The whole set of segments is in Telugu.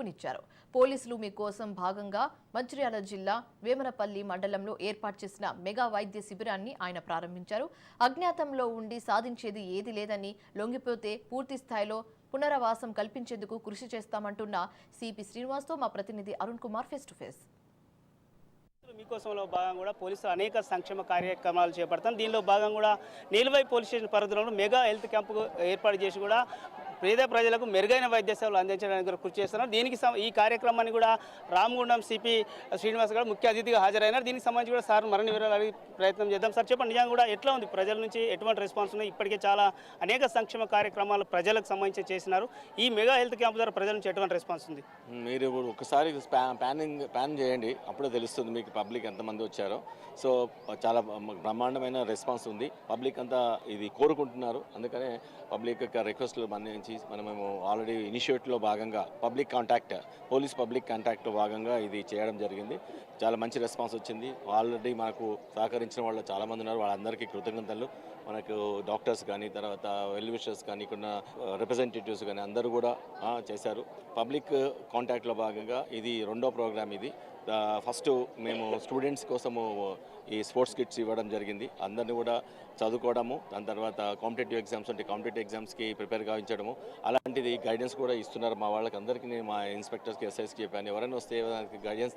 పిలుపునిచ్చారు. పోలీసులు మీకోసం భాగంగా మంచిర్యాల జిల్లా వేమనపల్లి మండలంలో ఏర్పాటు చేసిన మెగా వైద్య శిబిరాన్ని ఆయన ప్రారంభించారు. అజ్ఞాతంలో ఉండి సాధించేది ఏది లేదని, లొంగిపోతే పూర్తి స్థాయిలో పునరావాసం కల్పించేందుకు కృషి చేస్తామంటున్న సిపి శ్రీనివాస్తో మా ప్రతినిధి Arun Kumar face to face. మీకోసంలో భాగంగా కూడా పోలీసులు అనేక సంక్షేమ కార్యక్రమాలు చేపడతాం. దీనిలో భాగంగా కూడా నీలవై పోలీస్ స్టేషన్ పరిధిలో మెగా హెల్త్ క్యాంపు ఏర్పాటు చేసి కూడా పేద ప్రజలకు మెరుగైన వైద్య సేవలు అందించడానికి కృషి చేస్తున్నారు. దీనికి ఈ కార్యక్రమాన్ని కూడా రామగుండం సిపి శ్రీనివాస్ గారు ముఖ్య అతిథిగా హాజరైనారు. దీనికి సంబంధించి కూడా సార్ మరిన్ని వివరాలు అడిగి ప్రయత్నం చేద్దాం. సార్ చెప్పండి, నిజంగా కూడా ఎట్లా ఉంది, ప్రజల నుంచి ఎటువంటి రెస్పాన్స్ ఉన్నాయి? ఇప్పటికే చాలా అనేక సంక్షేమ కార్యక్రమాలు ప్రజలకు సంబంధించి చేసినారు. ఈ మెగా హెల్త్ క్యాంప్ ద్వారా ప్రజల నుంచి ఎటువంటి రెస్పాన్స్ ఉంది? మీరు ఒకసారి ప్లాన్ చేయండి, అప్పుడే తెలుస్తుంది మీకు పబ్లిక్ ఎంతమంది వచ్చారో. సో చాలా బ్రహ్మాండమైన రెస్పాన్స్ ఉంది. పబ్లిక్ అంతా ఇది కోరుకుంటున్నారు. అందుకనే పబ్లిక్ యొక్క రిక్వెస్ట్లు మన్నించి మనము ఆల్రెడీ ఇనిషియేటివ్లో భాగంగా పోలీస్ పబ్లిక్ కాంటాక్ట్లో భాగంగా ఇది చేయడం జరిగింది. చాలా మంచి రెస్పాన్స్ వచ్చింది. ఆల్రెడీ మనకు సహకరించిన వాళ్ళు చాలామంది ఉన్నారు. వాళ్ళందరికీ కృతజ్ఞతలు. మనకు డాక్టర్స్ కానీ, తర్వాత వెల్ విషర్స్ కానీ, ఇక్కడ రిప్రజెంటేటివ్స్ కానీ అందరూ కూడా చేశారు. పబ్లిక్ కాంటాక్ట్లో భాగంగా ఇది రెండో ప్రోగ్రామ్. ఇది ఫస్ట్ మేము స్టూడెంట్స్ కోసము ఈ స్పోర్ట్స్ కిట్స్ ఇవ్వడం జరిగింది. అందరినీ కూడా చదువుకోవడము, దాని తర్వాత కాంపిటేటివ్ ఎగ్జామ్స్ ఉంటే కాంపిటేటివ్ ఎగ్జామ్స్కి ప్రిపేర్ గావించడము, అలాంటిది గైడెన్స్ కూడా ఇస్తున్నారు మా వాళ్ళకి అందరికీ. నేను మా ఇన్స్పెక్టర్స్కి, ఎస్ఐస్కి చెప్పాను, ఎవరైనా వస్తే దానికి గైడెన్స్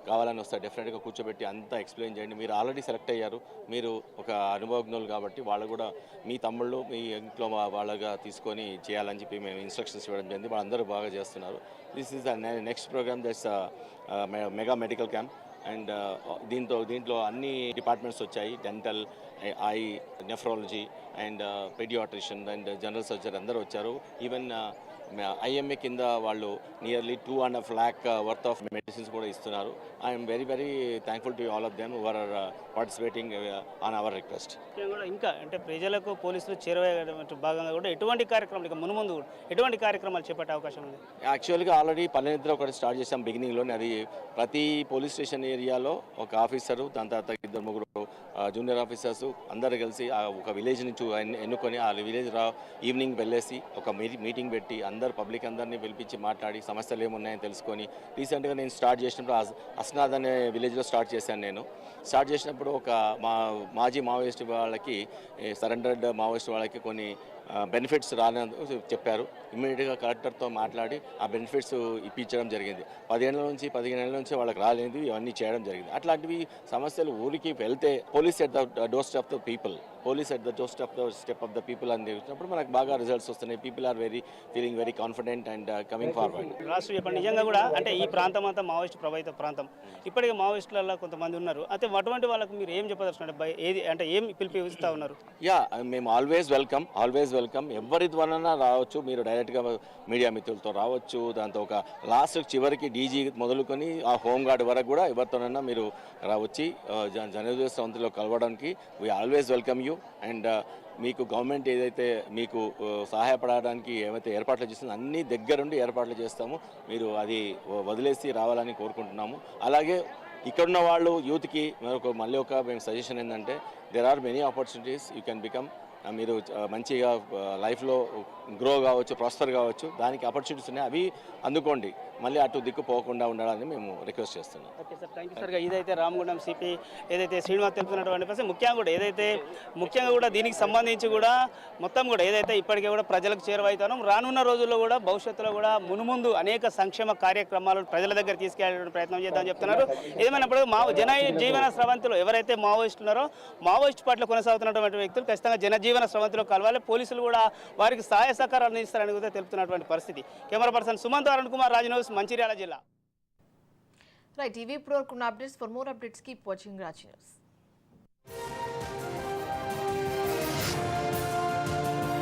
కావాలని వస్తే డెఫినెట్గా కూర్చోబెట్టి అంతా ఎక్స్ప్లెయిన్ చేయండి. మీరు ఆల్రెడీ సెలెక్ట్ అయ్యారు, మీరు ఒక అనుభవజ్ఞులు కాబట్టి వాళ్ళు కూడా మీ తమ్ముళ్ళు మీ ఇంట్లో వాళ్ళగా తీసుకొని చేయాలని చెప్పి మేము ఇన్స్ట్రక్షన్స్ ఇవ్వడం జరిగింది. వాళ్ళందరూ బాగా చేస్తున్నారు. This is the next programme, that's mega medical camp. And దీంట్లో అన్ని డిపార్ట్మెంట్స్ వచ్చాయి. Dental, eye, nephrology and paediatrician and general surgery అందరూ వచ్చారు. ఈవెన్ IMA కింద వాళ్ళు nearly 2.5 lakh worth of medicines కూడా ఇస్తున్నారు. I'm very thankful to all of them who are participating on our request. ఇంకా అంటే ప్రజలకు పోలీసులు చేరువయ్యే భాగంగా కూడా ఎటువంటి కార్యక్రమాలు, ఇక ముందు ఎటువంటి కార్యక్రమాలు చేపట్టే అవకాశం ఉంది? యాక్చువల్గా ఆల్రెడీ పల్లెనిద్ర ఒకటి స్టార్ట్ చేసాం బిగినింగ్లోనే. అది ప్రతి పోలీస్ స్టేషన్ ఏరియాలో ఒక ఆఫీసరు, దాని తర్వాత 2-3 జూనియర్ ఆఫీసర్స్ అందరూ కలిసి ఒక విలేజ్ నుంచి ఎన్నుకొని ఆ విలేజ్ ఈవినింగ్ వెళ్ళేసి ఒక మీటింగ్ పెట్టి అందరు పబ్లిక్ అందరినీ పిలిపించి మాట్లాడి సమస్యలు ఏమున్నాయని తెలుసుకొని, రీసెంట్గా నేను స్టార్ట్ చేసినప్పుడు అస్నాద్ అనే విలేజ్లో స్టార్ట్ చేశాను. నేను స్టార్ట్ చేసినప్పుడు ఒక మాజీ మావోయిస్ట్ వాళ్ళకి, సరెండర్డ్ మావోయిస్ట్ వాళ్ళకి కొన్ని బెనిఫిట్స్ రాలని చెప్పారు. ఇమ్మీడియట్గా కలెక్టర్తో మాట్లాడి ఆ బెనిఫిట్స్ ఇప్పించడం జరిగింది. 15 ఏళ్ళ నుంచి వాళ్ళకి రాలేదు, ఇవన్నీ చేయడం జరిగింది. అట్లాంటివి సమస్యలు ఊరికి వెళ్తే police at the doorstep of people, police at the doorstep of the people అని తెలిసినప్పుడు మనకు బాగా రిజల్ట్స్ వస్తున్నాయి. People are feeling very confident and coming forward. రాష్ట్ర చెప్పండి, నిజంగా కూడా అంటే ఈ ప్రాంతం అంతా మావోయిస్ట్ ప్రభావిత ప్రాంతం. ఇప్పటికే మావోయిస్టులలో కొంతమంది ఉన్నారు. అయితే అటువంటి వాళ్ళకు మీరు ఏం చెప్పదలుచుకున్నారు? ఏది అంటే ఏం పిలిపిస్తూ ఉన్నారు? మేము ఆల్వేస్ వెల్కమ్. ఎవరి ద్వారా రావచ్చు, మీరు డైరెక్ట్గా మీడియా మిత్రులతో రావచ్చు. దాంతో ఒక లాస్ట్ చివరికి డీజీ మొదలుకొని ఆ హోంగార్డ్ వరకు కూడా ఎవరితోనైనా మీరు వచ్చి జనవరి సంవత్సరంలో కలవడానికి we always welcome you. And మీకు గవర్నమెంట్ ఏదైతే మీకు సహాయపడడానికి ఏమైతే ఏర్పాట్లు చేస్తుందో అన్ని దగ్గరుండి ఏర్పాట్లు చేస్తాము. మీరు అది వదిలేసి రావాలని కోరుకుంటున్నాము. అలాగే ఇక్కడున్న వాళ్ళు యూత్కి మళ్ళీ ఒక మేము సజెషన్ ఏంటంటే, there are many opportunities you can become. మీరు మంచిగా లైఫ్లో గ్రో కావచ్చు, ప్రాస్పర్ కావచ్చు, దానికి ఆపర్చునిటీస్ ఉన్నాయి, అవి అందుకోండి. మళ్ళీ అటు దిక్కు పోకుండా ఉండాలని మేము రిక్వెస్ట్ చేస్తున్నాం. Okay sir, thank you sir. ఇదైతే రామగుండం సిపి ఏదైతే శ్రీనివాస్ తెలుపుతున్నటువంటి పరిస్థితి, ముఖ్యంగా కూడా దీనికి సంబంధించి కూడా మొత్తం కూడా ఏదైతే ఇప్పటికే కూడా ప్రజలకు చేరువైతానో, రానున్న రోజుల్లో కూడా భవిష్యత్తులో కూడా మునుముందు అనేక సంక్షేమ కార్యక్రమాలు ప్రజల దగ్గర తీసుకెళ్లే ప్రయత్నం చేద్దామని చెప్తున్నారు. ఏమైనప్పుడు జనజీవన స్రవంతిలో ఎవరైతే మావోయిస్టులు ఉన్నారో, మావోయిస్ట్ పార్టీలో కొనసాగుతున్నటువంటి వ్యక్తులు ఖచ్చితంగా జనజీవన స్రవంతిలో కలవాలి. పోలీసులు కూడా వారికి సహాయ సహకారాలు అందిస్తారని కూడా తెలుపుతున్నటువంటి పరిస్థితి. Camera person Sumanth, Arun Kumar, Raj news, Mancherial జిల్లా. రైట్, ఇవి ఇప్పుడు వరకు ఉన్న updates. For more updates keep watching Raj news.